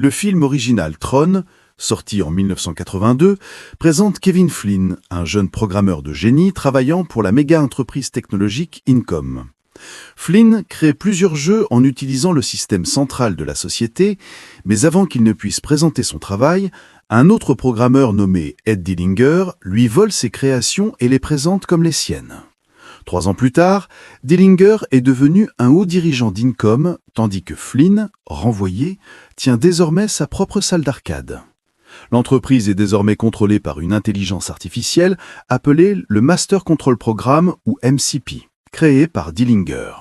Le film original Tron, sorti en 1982, présente Kevin Flynn, un jeune programmeur de génie travaillant pour la méga-entreprise technologique Incom. Flynn crée plusieurs jeux en utilisant le système central de la société, mais avant qu'il ne puisse présenter son travail, un autre programmeur nommé Ed Dillinger lui vole ses créations et les présente comme les siennes. 3 ans plus tard, Dillinger est devenu un haut dirigeant d'Incom, tandis que Flynn, renvoyé, tient désormais sa propre salle d'arcade. L'entreprise est désormais contrôlée par une intelligence artificielle appelée le Master Control Program ou MCP, créé par Dillinger.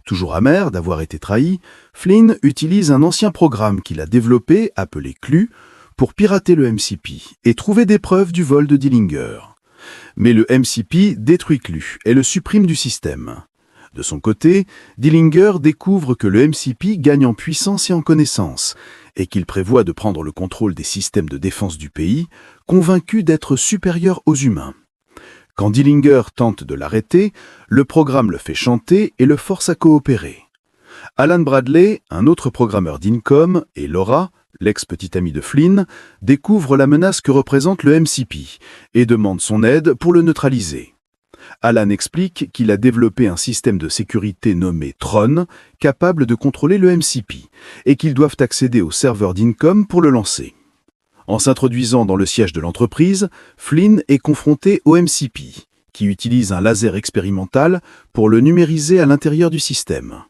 Toujours amer d'avoir été trahi, Flynn utilise un ancien programme qu'il a développé, appelé CLU, pour pirater le MCP et trouver des preuves du vol de Dillinger. Mais le MCP détruit CLU et le supprime du système. De son côté, Dillinger découvre que le MCP gagne en puissance et en connaissance, et qu'il prévoit de prendre le contrôle des systèmes de défense du pays, convaincu d'être supérieur aux humains. Quand Dillinger tente de l'arrêter, le programme le fait chanter et le force à coopérer. Alan Bradley, un autre programmeur d'Incom, et Laura, l'ex-petite amie de Flynn, découvrent la menace que représente le MCP et demandent son aide pour le neutraliser. Alan explique qu'il a développé un système de sécurité nommé Tron, capable de contrôler le MCP, et qu'ils doivent accéder au serveur d'Incom pour le lancer. En s'introduisant dans le siège de l'entreprise, Flynn est confronté au MCP, qui utilise un laser expérimental pour le numériser à l'intérieur du système.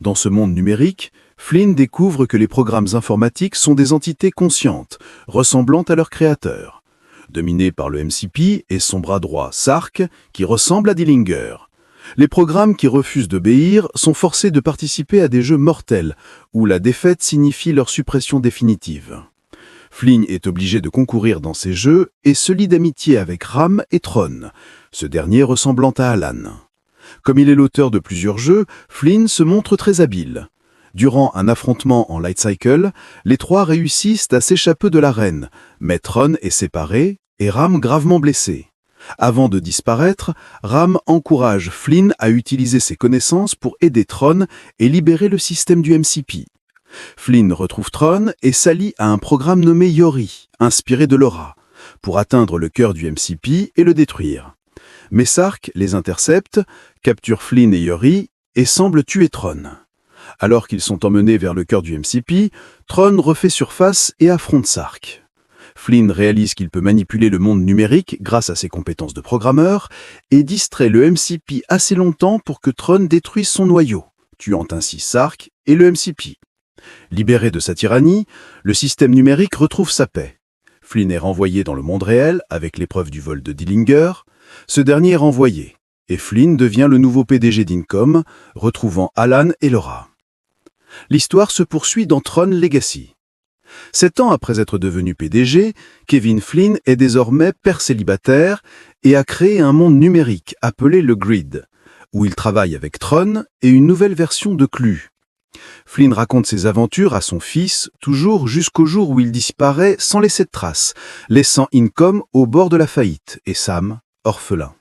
Dans ce monde numérique, Flynn découvre que les programmes informatiques sont des entités conscientes, ressemblant à leur créateur. Dominé par le MCP et son bras droit, Sark, qui ressemble à Dillinger. Les programmes qui refusent d'obéir sont forcés de participer à des jeux mortels, où la défaite signifie leur suppression définitive. Flynn est obligé de concourir dans ces jeux et se lie d'amitié avec Ram et Tron, ce dernier ressemblant à Alan. Comme il est l'auteur de plusieurs jeux, Flynn se montre très habile. Durant un affrontement en Light Cycle, les 3 réussissent à s'échapper de l'arène, mais Tron est séparé et Ram gravement blessé. Avant de disparaître, Ram encourage Flynn à utiliser ses connaissances pour aider Tron et libérer le système du MCP. Flynn retrouve Tron et s'allie à un programme nommé Yori, inspiré de Laura, pour atteindre le cœur du MCP et le détruire. Mais Sark les intercepte, capture Flynn et Yori et semble tuer Tron. Alors qu'ils sont emmenés vers le cœur du MCP, Tron refait surface et affronte Sark. Flynn réalise qu'il peut manipuler le monde numérique grâce à ses compétences de programmeur et distrait le MCP assez longtemps pour que Tron détruise son noyau, tuant ainsi Sark et le MCP. Libéré de sa tyrannie, le système numérique retrouve sa paix. Flynn est renvoyé dans le monde réel avec l'épreuve du vol de Dillinger. Ce dernier est renvoyé, et Flynn devient le nouveau PDG d'Incom, retrouvant Alan et Laura. L'histoire se poursuit dans Tron Legacy. 7 ans après être devenu PDG, Kevin Flynn est désormais père célibataire et a créé un monde numérique appelé le Grid, où il travaille avec Tron et une nouvelle version de CLU. Flynn raconte ses aventures à son fils, toujours jusqu'au jour où il disparaît sans laisser de traces, laissant Incom au bord de la faillite et Sam, orphelin.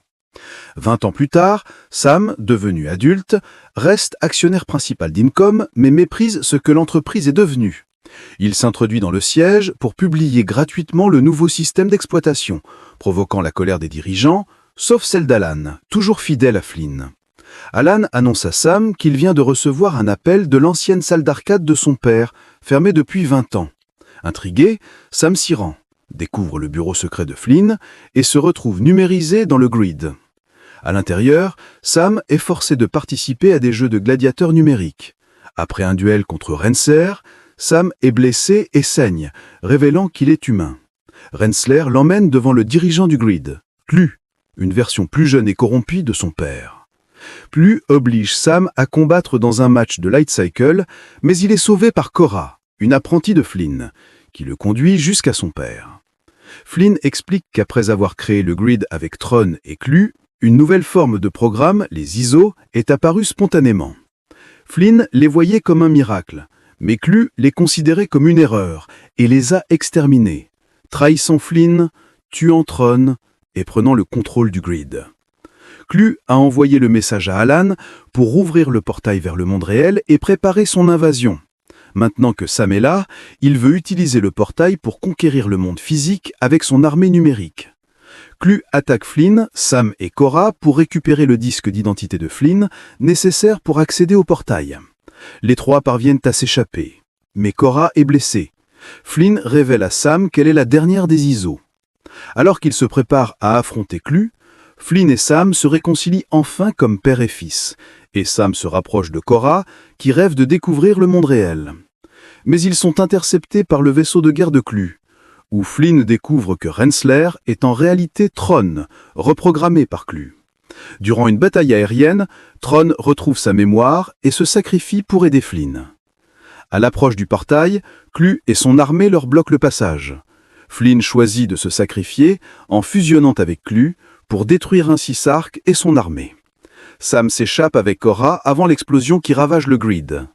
20 ans plus tard, Sam, devenu adulte, reste actionnaire principal d'Incom, mais méprise ce que l'entreprise est devenue. Il s'introduit dans le siège pour publier gratuitement le nouveau système d'exploitation, provoquant la colère des dirigeants, sauf celle d'Alan, toujours fidèle à Flynn. Alan annonce à Sam qu'il vient de recevoir un appel de l'ancienne salle d'arcade de son père, fermée depuis 20 ans. Intrigué, Sam s'y rend, découvre le bureau secret de Flynn et se retrouve numérisé dans le Grid. À l'intérieur, Sam est forcé de participer à des jeux de gladiateurs numériques. Après un duel contre Rensler, Sam est blessé et saigne, révélant qu'il est humain. Rensler l'emmène devant le dirigeant du Grid, CLU, une version plus jeune et corrompue de son père. CLU oblige Sam à combattre dans un match de Light Cycle, mais il est sauvé par Cora, une apprentie de Flynn, qui le conduit jusqu'à son père. Flynn explique qu'après avoir créé le Grid avec Tron et CLU, une nouvelle forme de programme, les ISO, est apparue spontanément. Flynn les voyait comme un miracle, mais CLU les considérait comme une erreur et les a exterminés, trahissant Flynn, tuant Tron et prenant le contrôle du Grid. CLU a envoyé le message à Alan pour rouvrir le portail vers le monde réel et préparer son invasion. Maintenant que Sam est là, il veut utiliser le portail pour conquérir le monde physique avec son armée numérique. Clu attaque Flynn, Sam et Cora pour récupérer le disque d'identité de Flynn, nécessaire pour accéder au portail. Les trois parviennent à s'échapper. Mais Cora est blessée. Flynn révèle à Sam qu'elle est la dernière des ISO. Alors qu'ils se préparent à affronter Clu, Flynn et Sam se réconcilient enfin comme père et fils, et Sam se rapproche de Cora, qui rêve de découvrir le monde réel. Mais ils sont interceptés par le vaisseau de guerre de Clu, où Flynn découvre que Rensselaer est en réalité Tron, reprogrammé par Clu. Durant une bataille aérienne, Tron retrouve sa mémoire et se sacrifie pour aider Flynn. À l'approche du portail, Clu et son armée leur bloquent le passage. Flynn choisit de se sacrifier en fusionnant avec Clu pour détruire ainsi Sark et son armée. Sam s'échappe avec Cora avant l'explosion qui ravage le grid.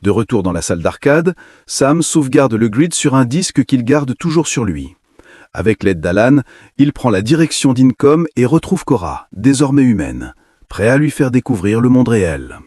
De retour dans la salle d'arcade, Sam sauvegarde le grid sur un disque qu'il garde toujours sur lui. Avec l'aide d'Alan, il prend la direction d'Incom et retrouve Cora, désormais humaine, prêt à lui faire découvrir le monde réel.